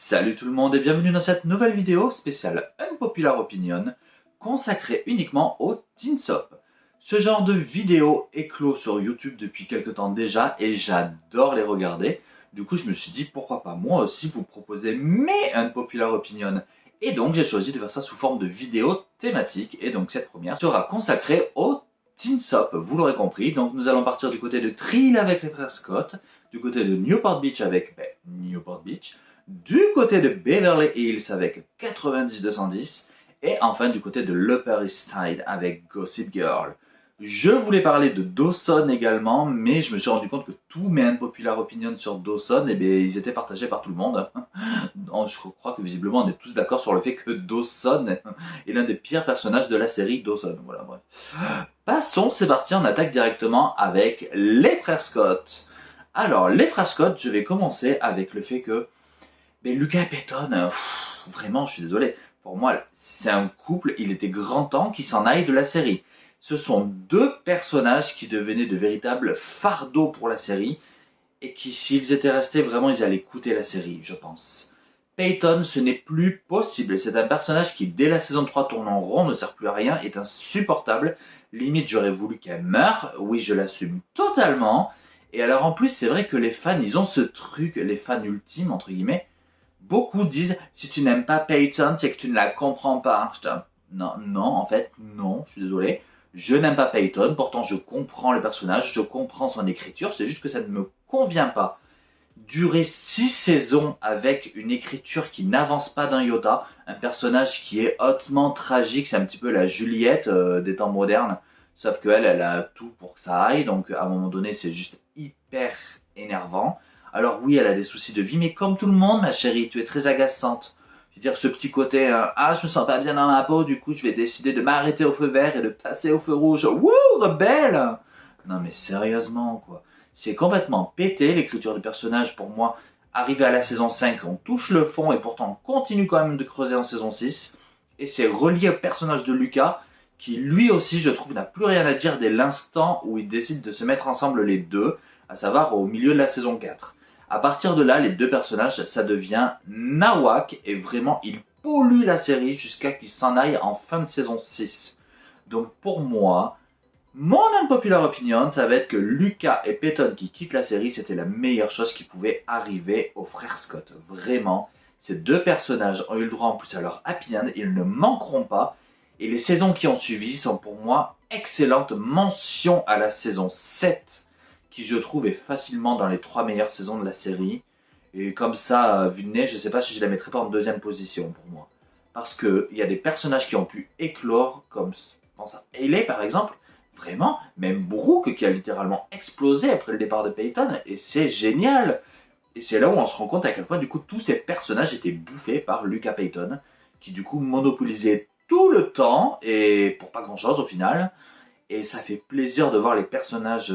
Salut tout le monde et bienvenue dans cette nouvelle vidéo spéciale Unpopular Opinion consacrée uniquement au Teen Soap. Ce genre de vidéo éclot sur YouTube depuis quelques temps déjà et j'adore les regarder. Du coup je me suis dit pourquoi pas moi aussi vous proposer mes Unpopular Opinion. Et donc j'ai choisi de faire ça sous forme de vidéo thématique et donc cette première sera consacrée au Teen Soap, vous l'aurez compris. Donc nous allons partir du côté de Thrill avec les frères Scott, du côté de Newport Beach avec Newport Beach, du côté de Beverly Hills avec 90-210 et enfin du côté de l'Upper East Side avec Gossip Girl. Je voulais parler de Dawson également, mais je me suis rendu compte que tous mes unpopular opinions sur Dawson, ils étaient partagés par tout le monde. Je crois que visiblement on est tous d'accord sur le fait que Dawson est l'un des pires personnages de la série Dawson. Voilà, bref. Passons, c'est parti, on attaque directement avec les frères Scott. Alors, les frères Scott, je vais commencer avec le fait que Lucas et Peyton, vraiment, je suis désolé. Pour moi, c'est un couple, il était grand temps qu'ils s'en aillent de la série. Ce sont deux personnages qui devenaient de véritables fardeaux pour la série et qui, s'ils étaient restés, vraiment, ils allaient coûter la série, je pense. Peyton, ce n'est plus possible. C'est un personnage qui, dès la saison 3, tourne en rond, ne sert plus à rien, est insupportable. Limite, j'aurais voulu qu'elle meure. Oui, je l'assume totalement. Et alors, en plus, c'est vrai que les fans, ils ont ce truc, les fans ultimes, entre guillemets. Beaucoup disent, si tu n'aimes pas Peyton, c'est que tu ne la comprends pas. Non, en fait, non, je suis désolé. Je n'aime pas Peyton, pourtant je comprends le personnage, je comprends son écriture, c'est juste que ça ne me convient pas. Durer 6 saisons avec une écriture qui n'avance pas d'un iota, un personnage qui est hautement tragique, c'est un petit peu la Juliette des temps modernes, sauf qu'elle, elle a tout pour que ça aille, donc à un moment donné c'est juste hyper énervant. Alors oui, elle a des soucis de vie, mais comme tout le monde, ma chérie, tu es très agaçante. Je veux dire, ce petit côté, je me sens pas bien dans ma peau, du coup je vais décider de m'arrêter au feu vert et de passer au feu rouge. Wouh, rebelle! Non mais sérieusement, quoi. C'est complètement pété, l'écriture du personnage, pour moi. Arrivé à la saison 5, on touche le fond et pourtant on continue quand même de creuser en saison 6. Et c'est relié au personnage de Lucas, qui lui aussi, je trouve, n'a plus rien à dire dès l'instant où ils décident de se mettre ensemble les deux, à savoir au milieu de la saison 4. À partir de là, les deux personnages, ça devient nawak et vraiment, ils polluent la série jusqu'à qu'ils s'en aillent en fin de saison 6. Donc pour moi, mon unpopular opinion, ça va être que Lucas et Peyton qui quittent la série, c'était la meilleure chose qui pouvait arriver aux frères Scott. Vraiment, ces deux personnages ont eu le droit en plus à leur happy end, ils ne manqueront pas. Et les saisons qui ont suivi sont pour moi excellentes. Mention à la saison 7, qui je trouve est facilement dans les 3 meilleures saisons de la série. Et comme ça, vu de nez, je ne sais pas si je la mettrais pas en deuxième position pour moi. Parce qu'il y a des personnages qui ont pu éclore, comme je pense à Hayley par exemple. Vraiment, même Brooke qui a littéralement explosé après le départ de Peyton. Et c'est génial. Et c'est là où on se rend compte à quel point du coup tous ces personnages étaient bouffés par Lucas Peyton. Qui du coup monopolisait tout le temps et pour pas grand chose au final. Et ça fait plaisir de voir les personnages...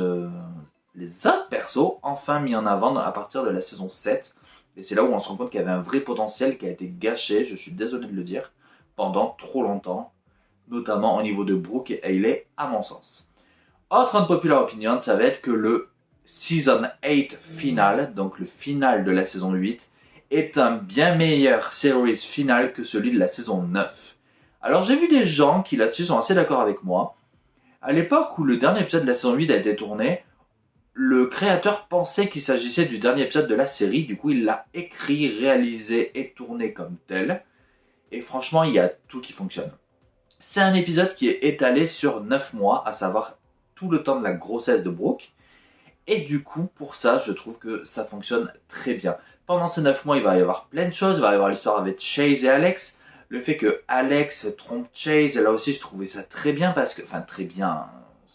les autres persos enfin mis en avant à partir de la saison 7. Et c'est là où on se rend compte qu'il y avait un vrai potentiel qui a été gâché, je suis désolé de le dire, pendant trop longtemps. Notamment au niveau de Brooke et Hayley, à mon sens. Autre unpopular opinion, ça va être que le Season 8 final, donc le final de la saison 8, est un bien meilleur series final que celui de la saison 9. Alors j'ai vu des gens qui là-dessus sont assez d'accord avec moi. À l'époque où le dernier épisode de la saison 8 a été tourné, le créateur pensait qu'il s'agissait du dernier épisode de la série, du coup il l'a écrit, réalisé et tourné comme tel. Et franchement, il y a tout qui fonctionne. C'est un épisode qui est étalé sur 9 mois, à savoir tout le temps de la grossesse de Brooke. Et du coup, pour ça, je trouve que ça fonctionne très bien. Pendant ces 9 mois, il va y avoir plein de choses. Il va y avoir l'histoire avec Chase et Alex. Le fait que Alex trompe Chase, là aussi, je trouvais ça très bien parce que... Enfin, très bien,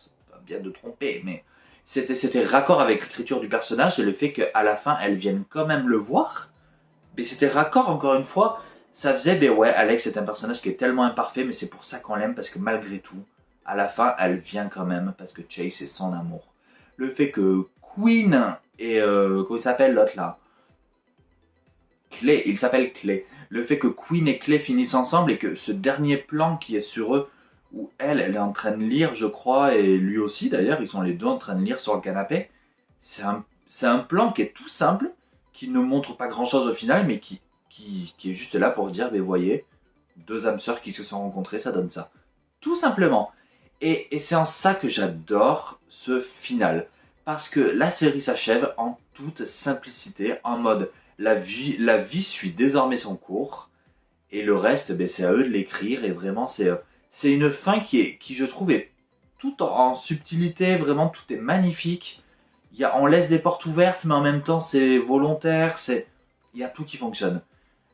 c'est pas bien de tromper, mais... C'était raccord avec l'écriture du personnage et le fait qu'à la fin, elle vienne quand même le voir. Mais c'était raccord, encore une fois. Ça faisait, ouais, Alex est un personnage qui est tellement imparfait, mais c'est pour ça qu'on l'aime, parce que malgré tout, à la fin, elle vient quand même, parce que Chase est son amour. Le fait que Queen et... comment il s'appelle l'autre là? Clay, il s'appelle Clay. Le fait que Queen et Clay finissent ensemble et que ce dernier plan qui est sur eux, où elle est en train de lire, je crois, et lui aussi d'ailleurs, ils sont les deux en train de lire sur le canapé. C'est un plan qui est tout simple, qui ne montre pas grand chose au final, mais qui qui est juste là pour dire, mais voyez, deux âmes sœurs qui se sont rencontrées, ça donne ça. Tout simplement. Et c'est en ça que j'adore ce final. Parce que la série s'achève en toute simplicité, en mode la vie suit désormais son cours. Et le reste, ben, c'est à eux de l'écrire. Et vraiment, c'est une fin qui, je trouve, est tout en subtilité. Vraiment, tout est magnifique. On laisse des portes ouvertes, mais en même temps, c'est volontaire. Il y a tout qui fonctionne.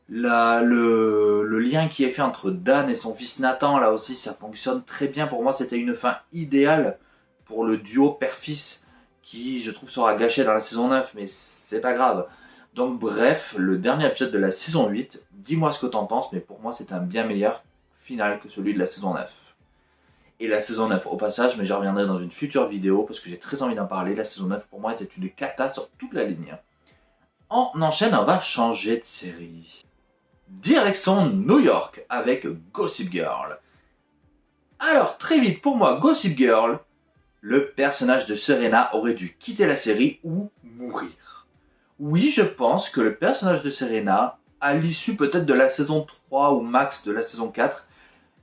Le lien qui est fait entre Dan et son fils Nathan, là aussi, ça fonctionne très bien. Pour moi, c'était une fin idéale pour le duo père-fils qui, je trouve, sera gâché dans la saison 9, mais c'est pas grave. Donc bref, le dernier épisode de la saison 8, dis-moi ce que t'en penses, mais pour moi, c'est un bien meilleur final que celui de la saison 9. Et la saison 9, au passage, mais j'y reviendrai dans une future vidéo, parce que j'ai très envie d'en parler, la saison 9, pour moi, était une cata sur toute la ligne. On enchaîne, on va changer de série. Direction New York avec Gossip Girl. Alors, très vite pour moi, Gossip Girl, le personnage de Serena aurait dû quitter la série ou mourir. Oui, je pense que le personnage de Serena, à l'issue peut-être de la saison 3 ou max de la saison 4,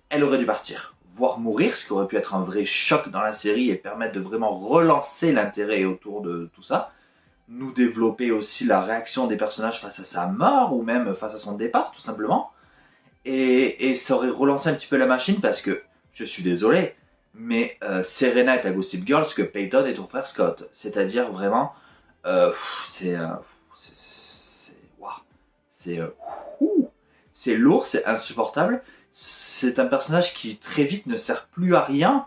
elle aurait dû partir, voire mourir, ce qui aurait pu être un vrai choc dans la série et permettre de vraiment relancer l'intérêt autour de tout ça. Nous développer aussi la réaction des personnages face à sa mort ou même face à son départ, tout simplement. Et ça aurait relancé un petit peu la machine parce que, je suis désolé, mais Serena est à Gossip Girl ce que Peyton est au frère Scott. C'est-à-dire vraiment, c'est waouh, c'est lourd, c'est insupportable. C'est un personnage qui très vite ne sert plus à rien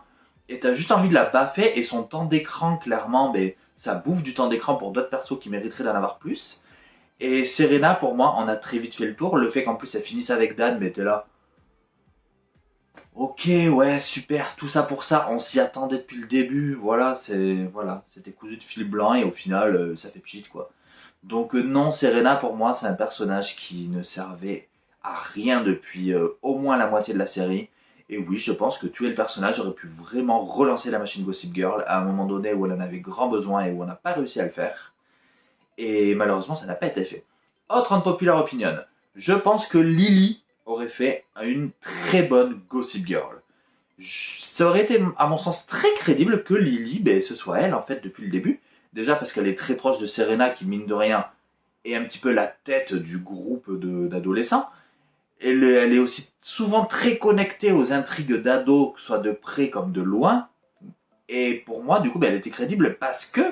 et t'as juste envie de la baffer et son temps d'écran clairement, mais ça bouffe du temps d'écran pour d'autres persos qui mériteraient d'en avoir plus. Et Serena, pour moi, on a très vite fait le tour. Le fait qu'en plus elle finisse avec Dan, mais t'es là. Ok, ouais, super, tout ça pour ça. On s'y attendait depuis le début. Voilà, c'était cousu de fil blanc et au final, ça fait pchit quoi. Donc non, Serena pour moi, c'est un personnage qui ne servait à rien depuis au moins la moitié de la série. Et oui, je pense que tuer le personnage aurait pu vraiment relancer la machine Gossip Girl à un moment donné où elle en avait grand besoin et où on n'a pas réussi à le faire. Et malheureusement, ça n'a pas été fait. Autre unpopular opinion. Je pense que Lily aurait fait une très bonne Gossip Girl. Ça aurait été, à mon sens, très crédible que Lily, ben, ce soit elle, en fait, depuis le début. Déjà parce qu'elle est très proche de Serena, qui, mine de rien, est un petit peu la tête du groupe d'adolescents. Elle est aussi souvent très connectée aux intrigues d'ados, que ce soit de près comme de loin. Et pour moi, du coup, ben, elle était crédible parce que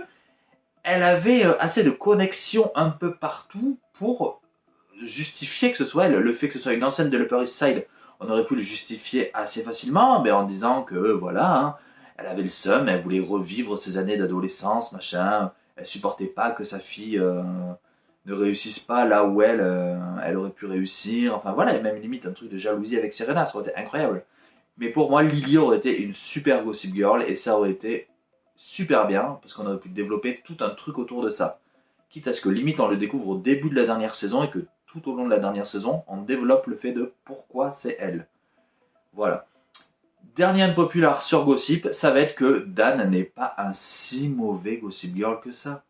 elle avait assez de connexions un peu partout pour justifier que ce soit elle. Le fait que ce soit une ancienne de l'Upper East Side, on aurait pu le justifier assez facilement, mais en disant que voilà, hein, elle avait le seum, elle voulait revivre ses années d'adolescence, machin. Elle supportait pas que sa fille ne réussisse pas là où elle aurait pu réussir. Enfin voilà, il y a même limite un truc de jalousie avec Serena, ça aurait été incroyable. Mais pour moi, Lily aurait été une super Gossip Girl et ça aurait été super bien parce qu'on aurait pu développer tout un truc autour de ça. Quitte à ce que limite on le découvre au début de la dernière saison et que tout au long de la dernière saison, on développe le fait de pourquoi c'est elle. Voilà. Dernier unpopular sur Gossip, ça va être que Dan n'est pas un si mauvais Gossip Girl que ça.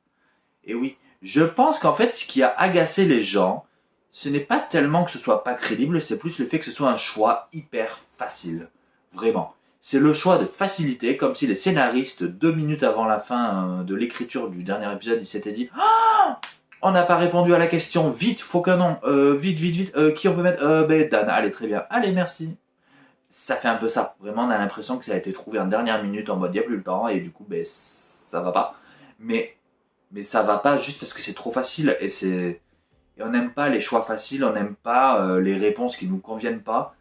Et oui, je pense qu'en fait, ce qui a agacé les gens, ce n'est pas tellement que ce soit pas crédible, c'est plus le fait que ce soit un choix hyper facile. Vraiment. C'est le choix de facilité, comme si les scénaristes, 2 minutes avant la fin de l'écriture du dernier épisode, ils s'étaient dit ah, on n'a pas répondu à la question, vite, faut qu'un nom, vite, qui on peut mettre ben Dan, allez, très bien, allez, merci. Ça fait un peu ça, vraiment, on a l'impression que ça a été trouvé en dernière minute, en mode, il n'y a plus le temps, et du coup, ben, ça va pas. Mais ça va pas juste parce que c'est trop facile, et on n'aime pas les choix faciles, on n'aime pas les réponses qui nous conviennent pas,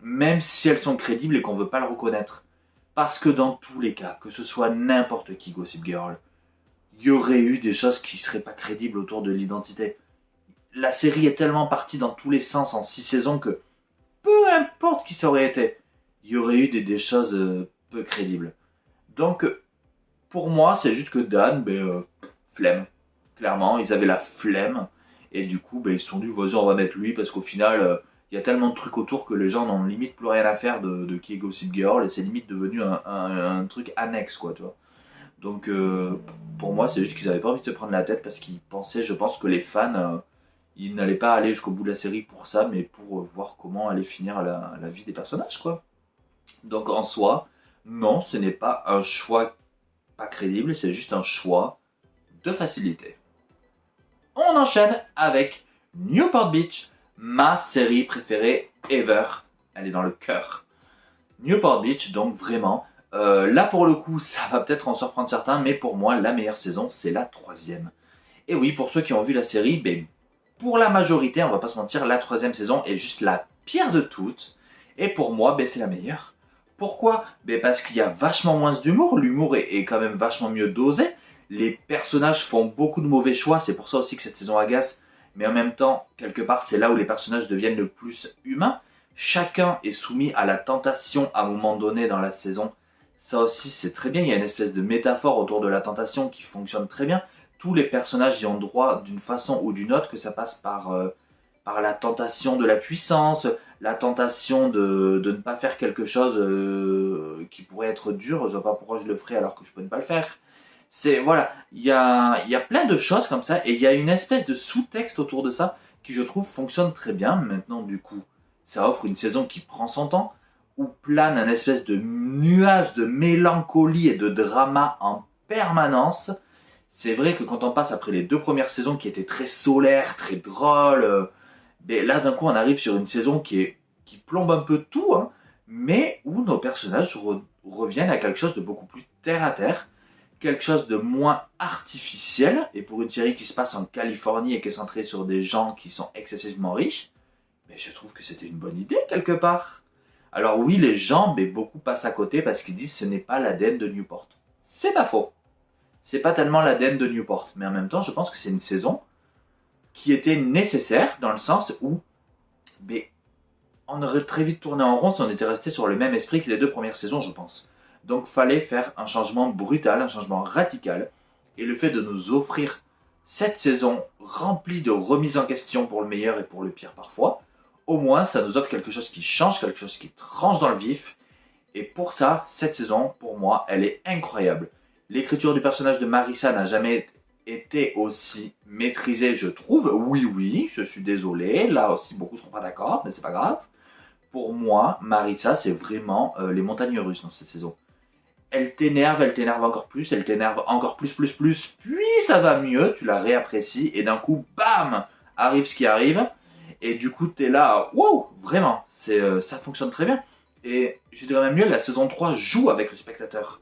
même si elles sont crédibles et qu'on veut pas le reconnaître. Parce que dans tous les cas, que ce soit n'importe qui Gossip Girl, il y aurait eu des choses qui seraient pas crédibles autour de l'identité. La série est tellement partie dans tous les sens en 6 saisons que peu importe qui ça aurait été, il y aurait eu des choses peu crédibles. Donc, pour moi, c'est juste que Dan, flemme. Clairement, ils avaient la flemme. Et du coup, ils se sont dit, vas-y, on va mettre lui, parce qu'au final, il y a tellement de trucs autour que les gens n'ont limite plus rien à faire de qui est Gossip Girl, et c'est limite devenu un truc annexe, quoi, tu vois. Donc, pour moi, c'est juste qu'ils avaient pas envie de se prendre la tête, parce qu'ils pensaient, je pense, que les fans, Ils n'allaient pas aller jusqu'au bout de la série pour ça, mais pour voir comment allait finir la vie des personnages, quoi. Donc en soi, non, ce n'est pas un choix pas crédible, c'est juste un choix de facilité. On enchaîne avec Newport Beach, ma série préférée ever. Elle est dans le cœur. Newport Beach, donc vraiment, là pour le coup, ça va peut-être en surprendre certains, mais pour moi, la meilleure saison, c'est la 3e. Et oui, pour ceux qui ont vu la série, ben, pour la majorité, on va pas se mentir, la 3e saison est juste la pire de toutes. Et pour moi, ben, c'est la meilleure. Pourquoi? Ben, parce qu'il y a vachement moins d'humour. L'humour est quand même vachement mieux dosé. Les personnages font beaucoup de mauvais choix. C'est pour ça aussi que cette saison agace. Mais en même temps, quelque part, c'est là où les personnages deviennent le plus humains. Chacun est soumis à la tentation à un moment donné dans la saison. Ça aussi, c'est très bien. Il y a une espèce de métaphore autour de la tentation qui fonctionne très bien. Tous les personnages y ont droit d'une façon ou d'une autre, que ça passe par la tentation de la puissance, la tentation de ne pas faire quelque chose qui pourrait être dur. Je ne vois pas pourquoi je le ferais alors que je peux ne pas le faire. Voilà, il y a plein de choses comme ça et il y a une espèce de sous-texte autour de ça qui, je trouve, fonctionne très bien. Maintenant, du coup, ça offre une saison qui prend son temps, où plane un espèce de nuage de mélancolie et de drama en permanence. C'est vrai que quand on passe après les 2 premières saisons qui étaient très solaires, très drôles, ben là d'un coup on arrive sur une saison qui plombe un peu tout, hein, mais où nos personnages reviennent à quelque chose de beaucoup plus terre à terre, quelque chose de moins artificiel. Et pour une série qui se passe en Californie et qui est centrée sur des gens qui sont excessivement riches, ben je trouve que c'était une bonne idée quelque part. Alors oui, les gens, ben, beaucoup passent à côté parce qu'ils disent que ce n'est pas l'ADN de Newport. C'est pas faux. C'est pas tellement l'ADN de Newport, mais en même temps, je pense que c'est une saison qui était nécessaire dans le sens où ben, on aurait très vite tourné en rond si on était resté sur le même esprit que les 2 premières saisons, je pense. Donc fallait faire un changement brutal, un changement radical, et le fait de nous offrir cette saison remplie de remises en question pour le meilleur et pour le pire parfois, au moins ça nous offre quelque chose qui change, quelque chose qui tranche dans le vif, et pour ça, cette saison, pour moi, elle est incroyable. L'écriture du personnage de Marissa n'a jamais été aussi maîtrisée, je trouve. Oui, je suis désolé. Là aussi, beaucoup ne seront pas d'accord, mais c'est pas grave. Pour moi, Marissa, c'est vraiment les montagnes russes dans cette saison. Elle t'énerve encore plus, elle t'énerve encore plus, puis ça va mieux, tu la réapprécies, et d'un coup, bam, arrive ce qui arrive, et du coup, t'es là, wow, vraiment, ça fonctionne très bien. Et je dirais même mieux, la saison 3 joue avec le spectateur.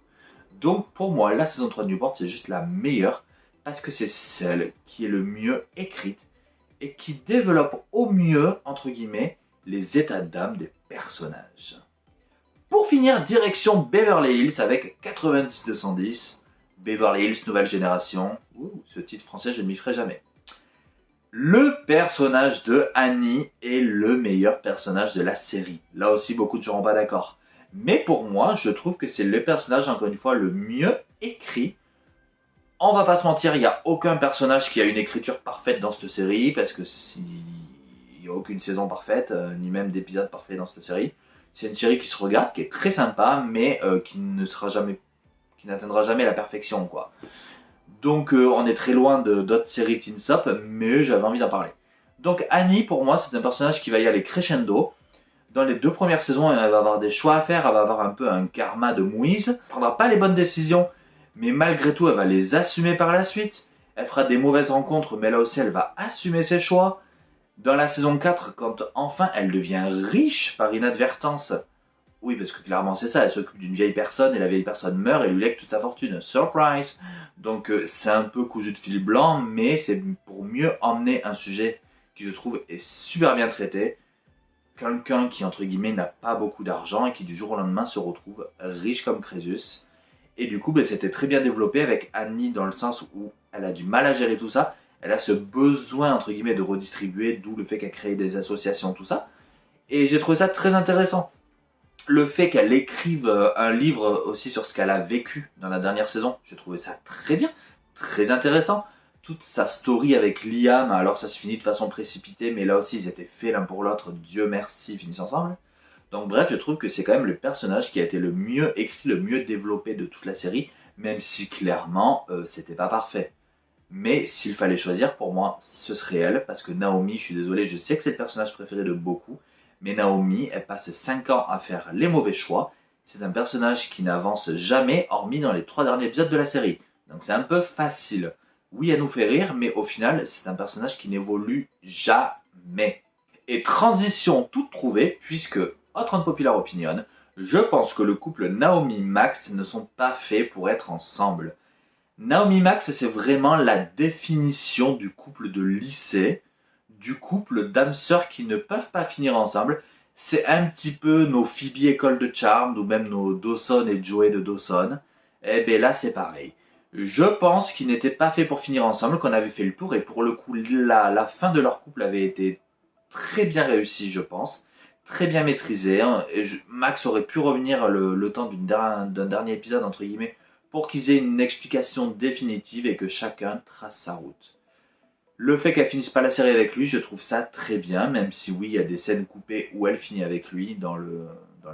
Donc pour moi, la saison 3 de Newport, c'est juste la meilleure parce que c'est celle qui est le mieux écrite et qui développe au mieux, entre guillemets, les états d'âme des personnages. Pour finir, direction Beverly Hills avec 90-210. Beverly Hills Nouvelle Génération. Ouh, ce titre français, je ne m'y ferai jamais. Le personnage de Annie est le meilleur personnage de la série. Là aussi, beaucoup ne seront pas d'accord. Mais pour moi, je trouve que c'est le personnage, encore une fois, le mieux écrit. On va pas se mentir, il n'y a aucun personnage qui a une écriture parfaite dans cette série, parce que il n'y a aucune saison parfaite, ni même d'épisode parfait dans cette série. C'est une série qui se regarde, qui est très sympa, mais qui n'atteindra jamais la perfection, quoi. Donc on est très loin d'autres séries Teen Soap, mais j'avais envie d'en parler. Donc Annie, pour moi, c'est un personnage qui va y aller crescendo. Dans les 2 premières saisons, elle va avoir des choix à faire, elle va avoir un peu un karma de mouise. Elle ne prendra pas les bonnes décisions, mais malgré tout, elle va les assumer par la suite. Elle fera des mauvaises rencontres, mais là aussi, elle va assumer ses choix. Dans la saison 4, quand enfin elle devient riche par inadvertance, oui, parce que clairement c'est ça, elle s'occupe d'une vieille personne et la vieille personne meurt et lui lègue toute sa fortune. Surprise! Donc c'est un peu cousu de fil blanc, mais c'est pour mieux emmener un sujet qui, je trouve, est super bien traité. Quelqu'un qui, entre guillemets, n'a pas beaucoup d'argent et qui du jour au lendemain se retrouve riche comme Crésus. Et du coup, c'était très bien développé avec Annie dans le sens où elle a du mal à gérer tout ça. Elle a ce besoin, entre guillemets, de redistribuer, d'où le fait qu'elle crée des associations, tout ça. Et j'ai trouvé ça très intéressant. Le fait qu'elle écrive un livre aussi sur ce qu'elle a vécu dans la dernière saison, j'ai trouvé ça très bien, très intéressant. Toute sa story avec Liam, alors ça se finit de façon précipitée, mais là aussi ils étaient faits l'un pour l'autre, Dieu merci, ils finissent ensemble. Donc bref, je trouve que c'est quand même le personnage qui a été le mieux écrit, le mieux développé de toute la série, même si clairement c'était pas parfait. Mais s'il fallait choisir, pour moi, ce serait elle, parce que Naomi, je suis désolé, je sais que c'est le personnage préféré de beaucoup, mais Naomi, elle passe 5 ans à faire les mauvais choix. C'est un personnage qui n'avance jamais, hormis dans les 3 derniers épisodes de la série. Donc c'est un peu facile. Oui, elle nous fait rire, mais au final, c'est un personnage qui n'évolue jamais. Et transition toute trouvée, puisque, autre unpopular opinion, je pense que le couple Naomi-Max ne sont pas faits pour être ensemble. Naomi-Max, c'est vraiment la définition du couple de lycée, du couple d'âmes sœurs qui ne peuvent pas finir ensemble. C'est un petit peu nos Phoebe école de Charmed ou même nos Dawson et Joey de Dawson. Et bien là, c'est pareil. Je pense qu'ils n'étaient pas faits pour finir ensemble, qu'on avait fait le tour et pour le coup, la fin de leur couple avait été très bien réussie, je pense. Très bien maîtrisée. Hein. Max aurait pu revenir le temps d'un dernier épisode, entre guillemets, pour qu'ils aient une explication définitive et que chacun trace sa route. Le fait qu'elle finisse pas la série avec lui, je trouve ça très bien, même si oui, il y a des scènes coupées où elle finit avec lui dans le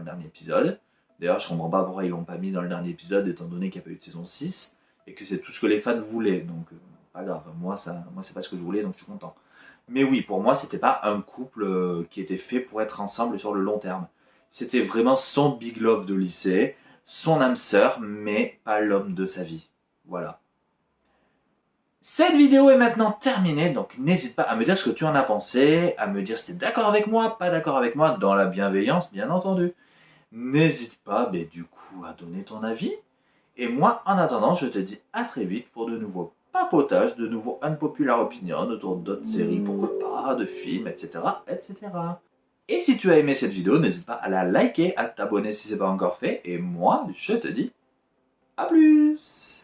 dernier épisode. D'ailleurs, je comprends pas pourquoi ils l'ont pas mis dans le dernier épisode, étant donné qu'il n'y a pas eu de saison 6, et que c'est tout ce que les fans voulaient, donc pas grave, moi c'est pas ce que je voulais, donc je suis content. Mais oui, pour moi, c'était pas un couple qui était fait pour être ensemble sur le long terme. C'était vraiment son big love de lycée, son âme sœur, mais pas l'homme de sa vie. Voilà. Cette vidéo est maintenant terminée, donc n'hésite pas à me dire ce que tu en as pensé, à me dire si tu es d'accord avec moi, pas d'accord avec moi, dans la bienveillance, bien entendu. N'hésite pas, du coup, à donner ton avis. Et moi, en attendant, je te dis à très vite pour de nouveaux papotages, de nouveaux unpopular opinions autour d'autres séries, pourquoi pas, de films, etc., etc. Et si tu as aimé cette vidéo, n'hésite pas à la liker, à t'abonner si ce n'est pas encore fait. Et moi, je te dis à plus!